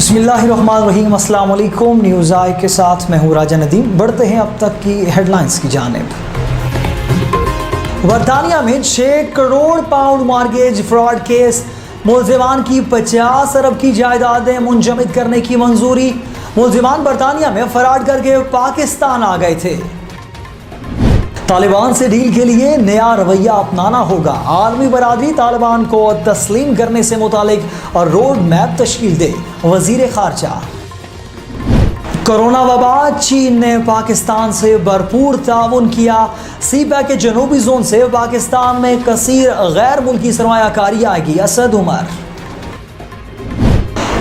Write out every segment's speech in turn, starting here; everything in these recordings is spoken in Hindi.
बिस्मिल्लाहिर्रहमानिर्रहीम, अस्सलाम वालेकुम। न्यूज़ आई के साथ मैं हूँ राजा नदीम। बढ़ते हैं अब तक की हेडलाइंस की जानिब। बरतानिया में 6 crore pound mortgage fraud case, मुलजिमान की 50 अरब की जायदादें मुंजमद करने की मंजूरी। मुलजिमान बरतानिया में फ्रॉड करके पाकिस्तान आ गए थे। तालिबान से डील के लिए नया रवैया अपनाना होगा। आलमी बरादरी तालिबान को तस्लीम करने से मुतालिक और रोड मैप तश्कील दे, वजीर खारजा। कोरोना वबा, चीन ने पाकिस्तान से भरपूर ताउन किया। सीपैक के जनूबी जोन से पाकिस्तान में कसीर गैर मुल्की सरमायाकारी आएगी। असद उमर।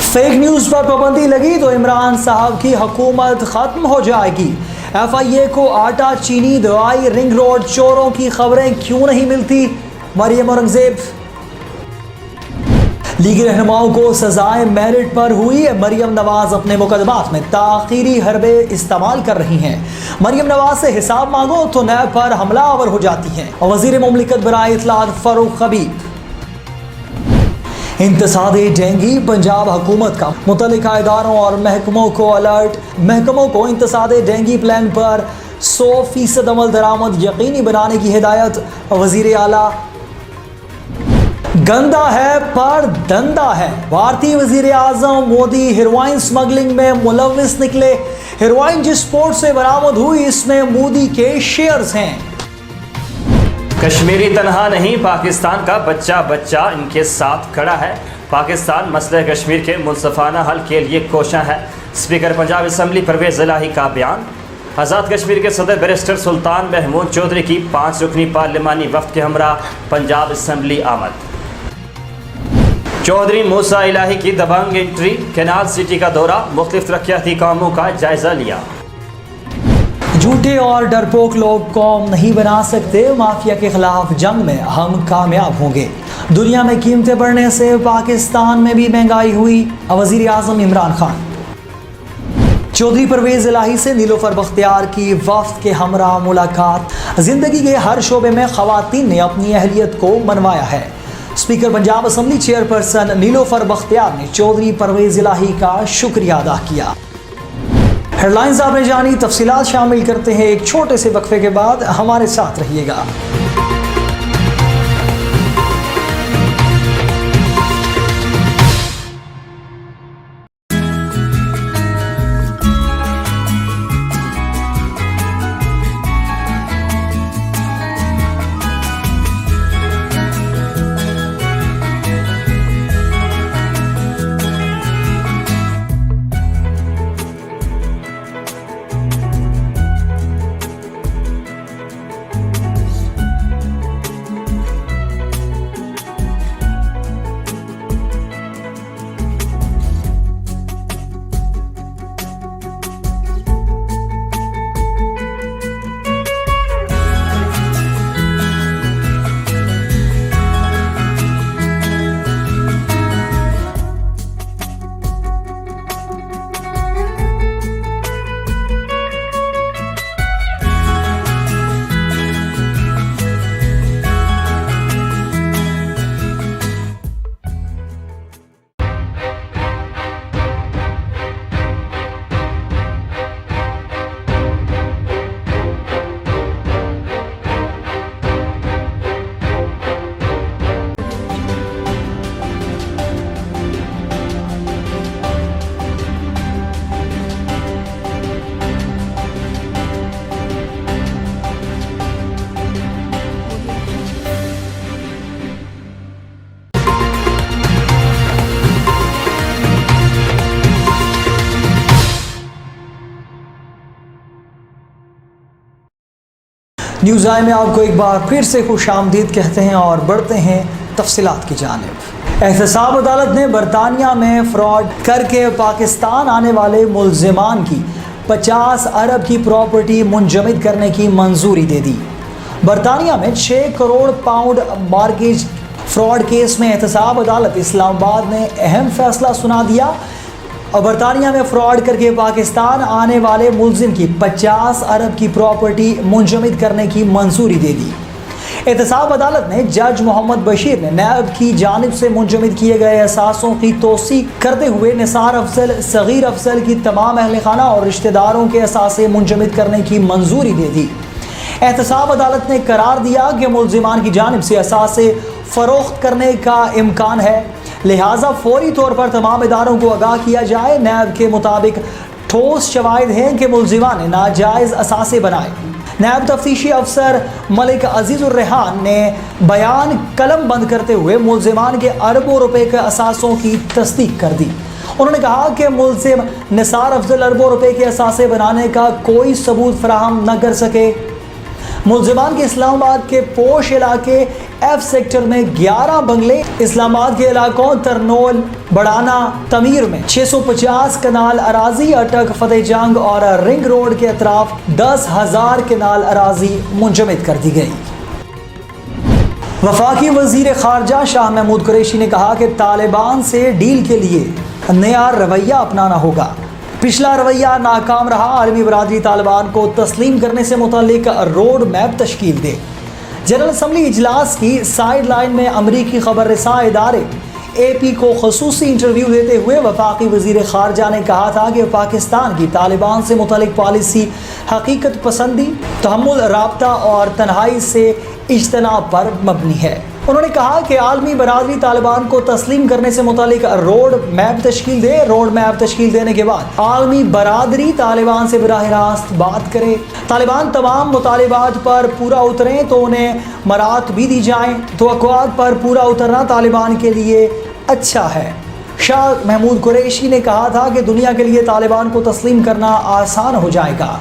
फेक न्यूज़ पर पाबंदी लगी तो इमरान साहब की हुकूमत खत्म हो जाएगी। FIA को आटा, चीनी, दवाई, रिंग रोड, चोरों की खबरें क्यों नहीं मिलती? मरियम औरंगजेब। लीगी रहनुमाओं को सजाएं मेरिट पर हुई। मरियम नवाज अपने मुकदमात में ताखीरी हरबे इस्तेमाल कर रही हैं। मरियम नवाज से हिसाब मांगो तो नैब पर हमलावर हो जाती हैं। वजीर मुमलिकत बराए इत्तलात फरूख हबीब। इंतसादे डेंगी, पंजाब हुकूमत का मुतल्लिका इदारों और महकमों को अलर्ट। महकमों को इंतसादे डेंगी प्लान पर 100% अमल दरामद यकीनी बनाने की हिदायत। वजीर आला। गंदा है पर दंदा है। भारतीय वजीर आजम मोदी हेरोइन स्मगलिंग में मुलविस निकले। हेरोइन जिस पोर्ट से बरामद हुई, इसमें मोदी के शेयर्स हैं। कश्मीरी तनहा नहीं, पाकिस्तान का बच्चा बच्चा इनके साथ खड़ा है। पाकिस्तान मसले कश्मीर के मुनसफाना हल के लिए कोशां है। स्पीकर पंजाब असम्बली परवेज इलाही का बयान। आज़ाद कश्मीर के सदर बैरिस्टर सुल्तान महमूद चौधरी की 5 रुकनी पार्लिमानी वफ्द के हमरा पंजाब असम्बली आमद। चौधरी मूसा इलाही की दबंग एंट्री। कैनाल सिटी का दौरा, मुख्तलिफ तरक्याती कामों का जायजा लिया। झूठे और डरपोक लोग कौम नहीं बना सकते। माफिया के खिलाफ जंग में हम कामयाब होंगे। दुनिया में कीमतें बढ़ने से पाकिस्तान में भी महंगाई हुई। वजीर आजम इमरान खान। चौधरी परवेज इलाही से नीलोफर बख्तियार की वफ्द के हमरा मुलाकात। जिंदगी के हर शोबे में खवातीन ने अपनी अहलियत को मनवाया है। Speaker Punjab assembly chairperson Nilofar Bakhtiar ने चौधरी परवेज इलाही का शुक्रिया अदा किया। हेडलाइंस आपने जानी, तफसीलात शामिल करते हैं एक छोटे से वक्फे के बाद। हमारे साथ रहिएगा। न्यूज़ आई में आपको एक बार फिर से खुश आमदीद कहते हैं और बढ़ते हैं तफसीलात की जानिब। एहतसाब अदालत ने बरतानिया में फ्रॉड करके पाकिस्तान आने वाले मुलजिमान की 50 अरब की प्रॉपर्टी मुंजमद करने की मंजूरी दे दी। बरतानिया में 6 crore pound mortgage fraud case में एहतसाब अदालत इस्लामाबाद ने अहम फैसला सुना दिया और बरतानिया में फ्रॉड करके पाकिस्तान आने वाले मुलजिम की 50 अरब की प्रॉपर्टी मुंजमद करने की मंजूरी दे दी। एहतसाब अदालत ने जज मोहम्मद बशीर ने नैब की जानिब से मुंजमद किए गए असासों की तोसीक करते हुए निसार अफजल, सगीर अफजल की तमाम अहल खाना और रिश्तेदारों के असासे मुंजमद करने की मंजूरी दे दी। एहतसाब अदालत ने करार दिया कि मुलजिमान की जानिब से असासे फरोख्त करने का इम्कान है, लिहाजा फौरी तौर पर तमाम इदारों को आगाह किया जाए। नैब के मुताबिक ठोस शवाहिद हैं कि मुलजिमान ने नाजायज़ असासे बनाए। नैब तफ्तीशी अफसर मलिक अजीज़ुर रेहान ने बयान कलम बंद करते हुए मुलजिमान के अरबों रुपए के असासों की तस्दीक कर दी। उन्होंने कहा कि मुलजिम निसार अफजल अरबों रुपए के असासे बनाने का कोई सबूत फराहम न कर सके। मुलजिमान के इस्लामाबाद के पोश इलाके एफ सेक्टर में 11 बंगले, इस्लामाबाद के इलाकों तरनोल, बड़ाना, तमीर में 650 कनाल अराजी, अटक, फतेह जंग और रिंग रोड के अतराफ 10,000 कनाल अराजी मुंजमद कर दी गई। वफाकी वजीर खारजा शाह महमूद कुरैशी ने कहा कि तालिबान से डील के लिए नया रवैया अपनाना होगा। पिछला रवैया नाकाम रहा। आलमी बरादरी तालिबान को तस्लीम करने से मुतालिक रोड मैप तश्कील दे। जनरल असम्बली इजलास की साइड लाइन में अमरीकी खबर रसा इदारे AP को खसूसी इंटरव्यू देते हुए वफाकी वजीर खारजा ने कहा था कि पाकिस्तान की तालिबान से मुतालिक पॉलिसी हकीकत पसंदी, तहम्मुल, राब्ता और तन्हाई से इज्तनाब पर मबनी है। उन्होंने कहा कि आलमी बरादरी तालिबान को तस्लीम करने से मुतालिक रोड मैप तश्कील दे। रोड मैप तश्कील देने के बाद आलमी बरादरी तालिबान से बराह रास्त बात करे। तालिबान तमाम मुतालिबात पर पूरा उतरें तो उन्हें मरात भी दी जाएं। तवक्कुआत पर पूरा उतरना तालिबान के लिए अच्छा है। शाह महमूद कुरैशी ने कहा था कि दुनिया के लिए तालिबान को तस्लीम करना आसान हो जाएगा।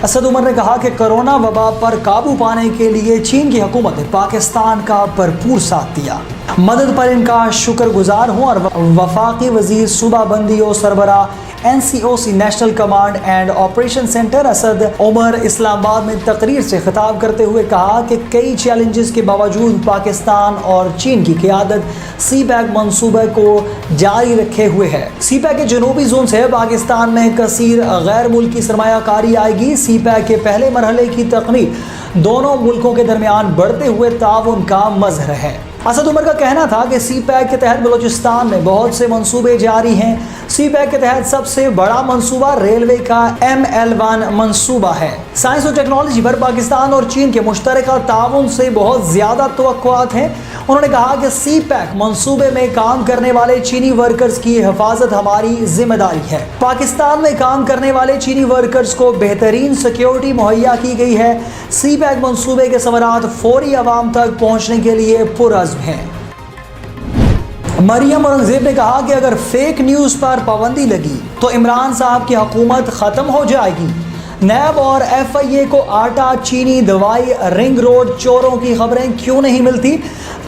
असद उमर ने कहा कि कोरोना वबा पर काबू पाने के लिए चीन की हुकूमत ने पाकिस्तान का भरपूर साथ दिया। मदद पर इनका शुक्रगुजार हूँ और वफाकी वजीर सूबा बंदी और सरबरा NCOC national command and operation center Asad Umar Islamabad में तकरीर से खिताब करते हुए कहा कि कई चैलेंजेस के बावजूद पाकिस्तान और चीन की क़यादत CPEC मंसूबे को जारी रखे हुए है। CPEC के जनूबी जोन से पाकिस्तान में कसीर गैर मुल्की सरमायाकारी आएगी। CPEC के पहले मरहले की तकमील दोनों मुल्कों के दरमियान बढ़ते हुए ताउन का मजहर है। असद उमर का कहना था कि CPEC के तहत बलूचिस्तान में बहुत से मंसूबे जारी हैं। CPEC के तहत सबसे बड़ा मंसूबा रेलवे का ML1 मंसूबा है। साइंस और टेक्नोलॉजी पर पाकिस्तान और चीन के मुश्तरका ताउन से बहुत ज़्यादा तवक्कुआत हैं। उन्होंने कहा कि CPEC मंसूबे में काम करने वाले चीनी वर्कर्स की हिफाजत हमारी जिम्मेदारी है। पाकिस्तान में काम करने वाले चीनी वर्कर्स को बेहतरीन सिक्योरिटी मुहैया की गई है। CPEC मंसूबे के समरात फौरी आवाम तक पहुँचने के लिए पुरअज़्म हैं। मरियम औरंगजेब ने कहा कि अगर फेक न्यूज़ पर पाबंदी लगी तो इमरान साहब की हुकूमत ख़त्म हो जाएगी। नैब और FIA को आटा, चीनी, दवाई, रिंग रोड चोरों की खबरें क्यों नहीं मिलती?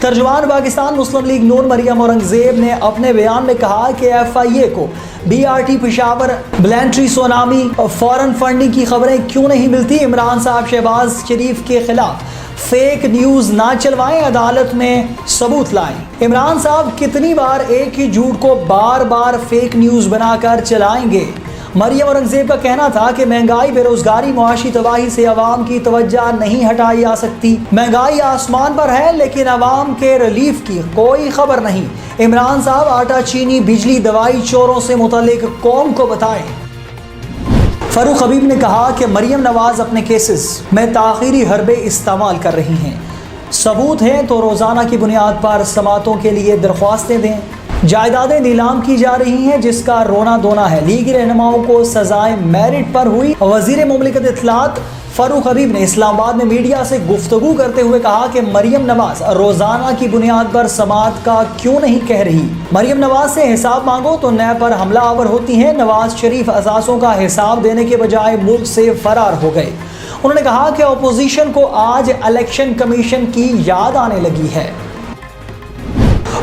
तर्जुमान पाकिस्तान मुस्लिम लीग नून मरियम औरंगजेब ने अपने बयान में कहा कि FIA को BRT Peshawar, billion tree tsunami, foreign funding की खबरें क्यों नहीं मिलती? इमरान साहब शहबाज शरीफ के खिलाफ फेक न्यूज़ ना चलवाएं, अदालत में सबूत लाएं। इमरान साहब कितनी बार एक ही झूठ को बार बार फेक न्यूज़ बनाकर चलाएंगे? मरियम औरंगजेब का कहना था कि महंगाई, बेरोजगारी, मुआशी तबाही से अवाम की तवज्जो नहीं हटाई जा सकती। महंगाई आसमान पर है लेकिन अवाम के रिलीफ की कोई खबर नहीं। इमरान साहब आटा, चीनी, बिजली, दवाई चोरों से मुतल्लिक कौम को बताएं। फ़ारूक हबीब ने कहा कि मरियम नवाज़ अपने केसेस में ताख़ीरी हरबे इस्तेमाल कर रही हैं। सबूत हैं तो रोज़ाना की बुनियाद पर समातों के लिए दरख्वास्तें दें। जायदादें नीलाम की जा रही हैं जिसका रोना धोना है। लीगी रहनुमाओं को सजाएं मेरिट पर हुई। वज़ीर मुमलिकत इत्तलात फ़ारूक हबीब ने इस्लामाबाद में मीडिया से गुफ्तगू करते हुए कहा कि मरियम नवाज़ रोज़ाना की बुनियाद पर समात का क्यों नहीं कह रही। मरियम नवाज़ से हिसाब मांगो तो नैब पर हमला आवर होती हैं। नवाज़ शरीफ असासों का हिसाब देने के बजाय मुल्क से फरार हो गए। उन्होंने कहा कि अपोजिशन को आज इलेक्शन कमीशन की याद आने लगी है।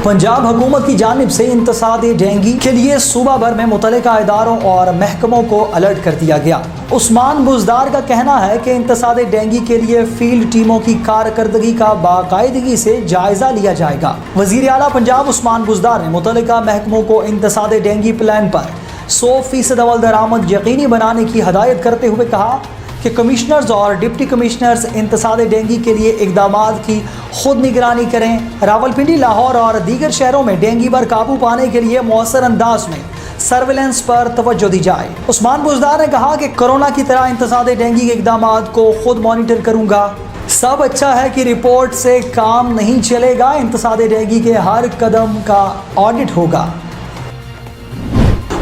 पंजाब हुकूमत की जानिब से इंतसादे डेंगी के लिए सूबा भर में मुतल्लिका इदारों और महकमों को अलर्ट कर दिया गया। उस्मान बुज़दार का कहना है कि इंतसादे डेंगी के लिए फील्ड टीमों की कारकर्दगी का बाकायदगी से जायजा लिया जाएगा। वज़ीर आला पंजाब उस्मान बुज़दार ने मुतल्लिका महकमों को इंतसादे डेंगी प्लान पर 100% अमल दरामद यकीनी बनाने की हदायत करते हुए कहा कि कमिश्नर्स और डिप्टी कमिश्नर्स इंतसादे डेंगू के लिए इकदाम की खुद निगरानी करें। रावलपिंडी, लाहौर और दीगर शहरों में डेंगू पर काबू पाने के लिए मौसर अंदाज में सर्विलेंस पर तवज्जो दी जाए। उस्मान बुजदार ने कहा कि कोरोना की तरह इंतसादे डेंगू के इकदाम को खुद मॉनिटर करूंगा। सब अच्छा है कि रिपोर्ट से काम नहीं चलेगा, इंतसादे डेंगू के हर कदम का ऑडिट होगा।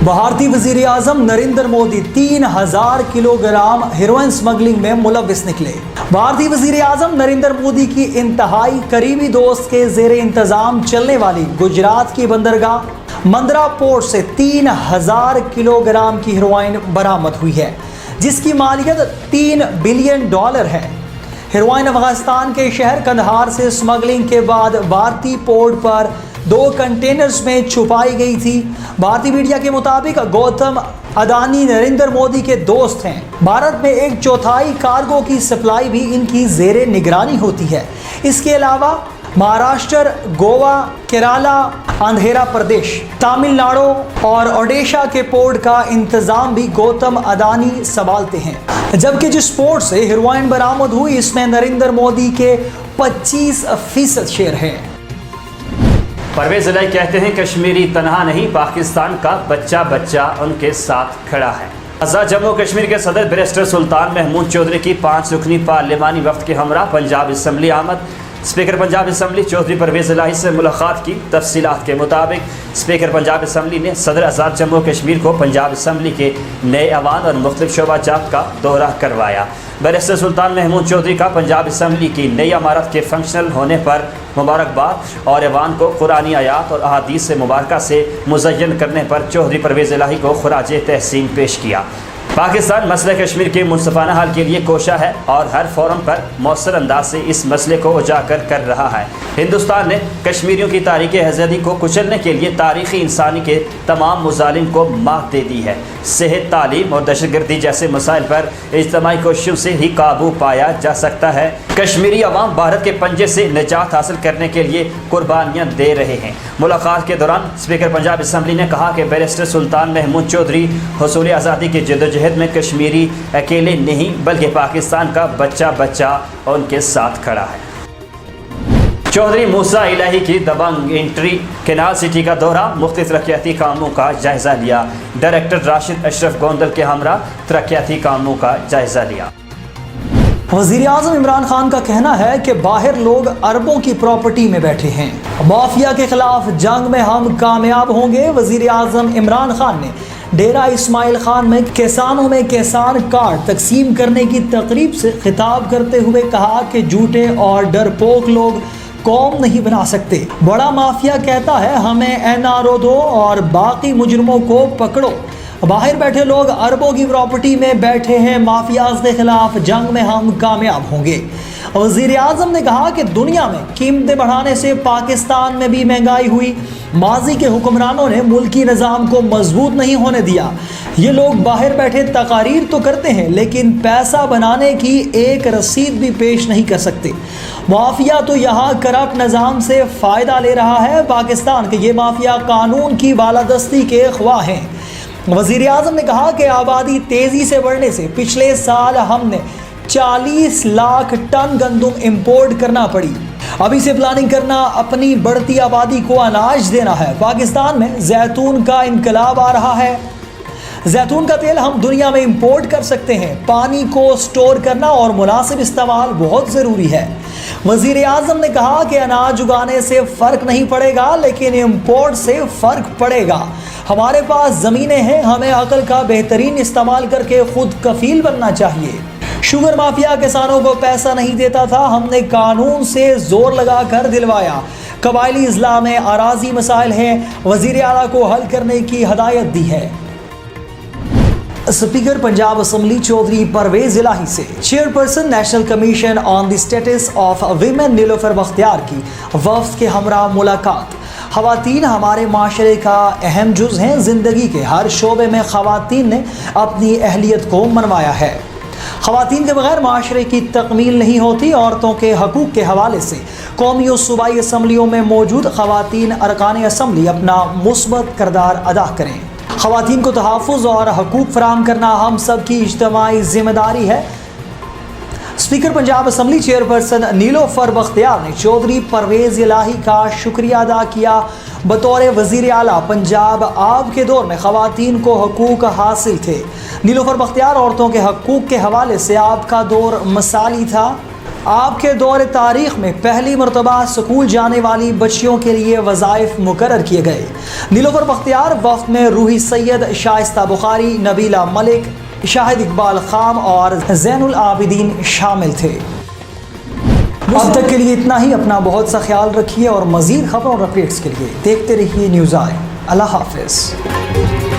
भारतीय वजीर आजम Narendra Modi 3000 kilogram heroin smuggling में मुलव्विस निकले। भारतीय वजीर आजम नरेंद्र मोदी की इंतहाई करीबी दोस्त के जेर इंतजाम चलने वाली गुजरात की बंदरगाह मंद्रा पोर्ट से 3000 किलोग्राम की हेरोइन बरामद हुई है, जिसकी मालियत $3 बिलियन है। हेरोइन अफगानिस्तान के शहर कंधार से स्मगलिंग के बाद भारतीय पोर्ट पर 2 कंटेनर्स में छुपाई गई थी। भारतीय मीडिया के मुताबिक गौतम अदानी नरेंद्र मोदी के दोस्त हैं। भारत में 1/4 कार्गो की सप्लाई भी इनकी जेरे निगरानी होती है। इसके अलावा महाराष्ट्र, गोवा, केरला, आंध्र प्रदेश, तमिलनाडु और ओडिशा के पोर्ट का इंतजाम भी गौतम अदानी संभालते हैं। जबकि जिस पोर्ट से हेरोइन बरामद हुई, इसमें नरेंद्र मोदी के 25% शेयर हैं। परवेज इलाही कहते हैं कश्मीरी तनहा नहीं, पाकिस्तान का बच्चा बच्चा उनके साथ खड़ा है। आज़ाद जम्मू कश्मीर के सदर बैरिस्टर सुल्तान महमूद चौधरी की 5 रुकनी पार्लिमानी वफ्द के हमरा पंजाब असम्बली आमद। स्पीकर पंजाब असम्बली चौधरी परवेज इलाही से मुलाकात की। तफसीलात के मुताबिक स्पीकर पंजाब असम्बली ने सदर आज़ाद जम्मू कश्मीर को पंजाब असम्बली के नए ऐवान और मुख्तलिफ शोबाजात का दौरा करवाया। बैरिस्टर सुल्तान महमूद चौधरी का पंजाब असम्बली की नई इमारत के फंक्शनल होने पर मुबारकबाद और ऐवान को कुरानी आयात और अहादीस से मुबारका से मुज़य्यन करने पर चौधरी परवेज इलाही को खराज तहसीन पेश किया। पाकिस्तान मसले कश्मीर के मुनसफाना हल के लिए कोशा है और हर फोरम पर मौसर अंदाज से इस मसले को उजागर कर रहा है। हिंदुस्तान ने कश्मीरियों की तारीख आज़ादी को कुचलने के लिए तारीख़ी इंसानी के तमाम मुजालिम को मात दे दी है। सेहत, तालीम और दहशतगर्दी जैसे मसाइल पर इज्तमाही कोशिशों से ही काबू पाया जा सकता है। कश्मीरी अवाम भारत के पंजे से निजात हासिल करने के लिए कुर्बानियाँ दे रहे हैं। मुलाकात के दौरान स्पीकर पंजाब असम्बली ने कहा कि बैरिस्टर सुल्तान महमूद चौधरी हुसूल आज़ादी की जद्दोजहद में कश्मीरी अकेले नहीं बल्कि पाकिस्तान का बच्चा बच्चा उनके साथ खड़ा है। चौधरी मूसा इलाही की दबंग एंट्री, केनाल सिटी का दौरा, मुख्तलिफ तरक्याती कामों का जायज़ा लिया। डायरेक्टर राशिद अशरफ गोंदल के हमरा तरक्याती कामों का जायज़ा लिया। वज़ीर आज़म इमरान खान का कहना है कि बाहर लोग अरबों की प्रॉपर्टी में बैठे हैं। माफिया के खिलाफ जंग में हम कामयाब होंगे। वज़ीर आज़म इमरान खान ने डेरा इस्माइल खान में किसान कार्ड तकसीम करने की तकरीब से खिताब करते हुए कहा कि झूठे और डरपोक लोग कौम नहीं बना सकते। बड़ा माफिया कहता है हमें NRO दो और बाकी मुजरमों को पकड़ो। बाहर बैठे लोग अरबों की प्रॉपर्टी में बैठे हैं। माफियाज के खिलाफ जंग में हम कामयाब होंगे। वज़ीर आज़म ने कहा कि दुनिया में कीमतें बढ़ाने से पाकिस्तान में भी महंगाई हुई। माजी के हुक्मरानों ने मुल्की निज़ाम को मजबूत नहीं होने दिया। ये लोग बाहर बैठे तकारीर तो करते हैं लेकिन पैसा बनाने की एक रसीद भी पेश नहीं कर सकते। माफिया तो यहाँ करप्ट निज़ाम से फ़ायदा ले रहा है। पाकिस्तान के ये माफिया कानून की बालादस्ती के ख्वाह हैं। वज़ीर आज़म ने कहा कि आबादी तेज़ी से बढ़ने से पिछले साल हमने 40 लाख टन गंदम इंपोर्ट करना पड़ी। अभी से प्लानिंग करना अपनी बढ़ती आबादी को अनाज देना है। पाकिस्तान में जैतून का इनकलाब आ रहा है। जैतून का तेल हम दुनिया में इंपोर्ट कर सकते हैं। पानी को स्टोर करना और मुनासिब इस्तेमाल बहुत ज़रूरी है। वज़ीर आज़म ने कहा कि अनाज उगाने से फ़र्क नहीं पड़ेगा लेकिन इंपोर्ट से फ़र्क पड़ेगा। हमारे पास ज़मीनें हैं, हमें अक़ल का बेहतरीन इस्तेमाल करके खुद कफ़ील बनना चाहिए। शुगर माफिया किसानों को पैसा नहीं देता था, हमने कानून से ज़ोर लगा कर दिलवाया। कबायली इज़्ला में अराज़ी मसाइल हैं, वज़ीर आला को हल करने की हदायत दी है। स्पीकर पंजाब असम्बली चौधरी परवेज इलाही से chairperson national commission on the status of women Nilofar Bakhtiar की वफ्द के हमरा मुलाकात। ख़वातीन हमारे माशरे का अहम जुज़ हैं। ज़िंदगी के हर शोबे में ख़वातीन ने अपनी अहलियत को मनवाया है। ख़वातीन के बगैर माशरे की तकमील नहीं होती। औरतों के हकूक़ के हवाले से कौमी और सूबाई असम्बलियों में मौजूद ख़वातीन अरकान असम्बली अपना मुस्बत किरदार अदा करें। ख़वातीन को तहफ़्फ़ुज़ और हकूक़ फ़राहम करना हम सब की इज्तिमाई ज़िम्मेदारी है। Speaker Punjab assembly chairperson Nilofar Bakhtiar ने चौधरी परवेज़ इलाही का शुक्रिया अदा किया। बतौर वज़ीर आला पंजाब आपके दौर में ख़वातीन को हकूक़ हासिल थे। नीलोफर बख्तियार औरतों के हकूक़ के हवाले से आपका दौर मिसाली था। आपके दौर तारीख़ में पहली मरतबा स्कूल जाने वाली बच्चियों के लिए वज़ाइफ मुकर्रर किए गए। नीलोफर बख्तियार वफ़द में रूही सैयद, शाइस्ता बुखारी, नबीला मलिक, शाहिद इकबाल खाम और ज़ैनुल आबिदीन शामिल थे। अब तक के लिए इतना ही। अपना बहुत सा ख्याल रखिए और मज़ीद खबरों और अपडेट्स के लिए देखते रहिए न्यूज़ आई। अल्लाह हाफ़िज़।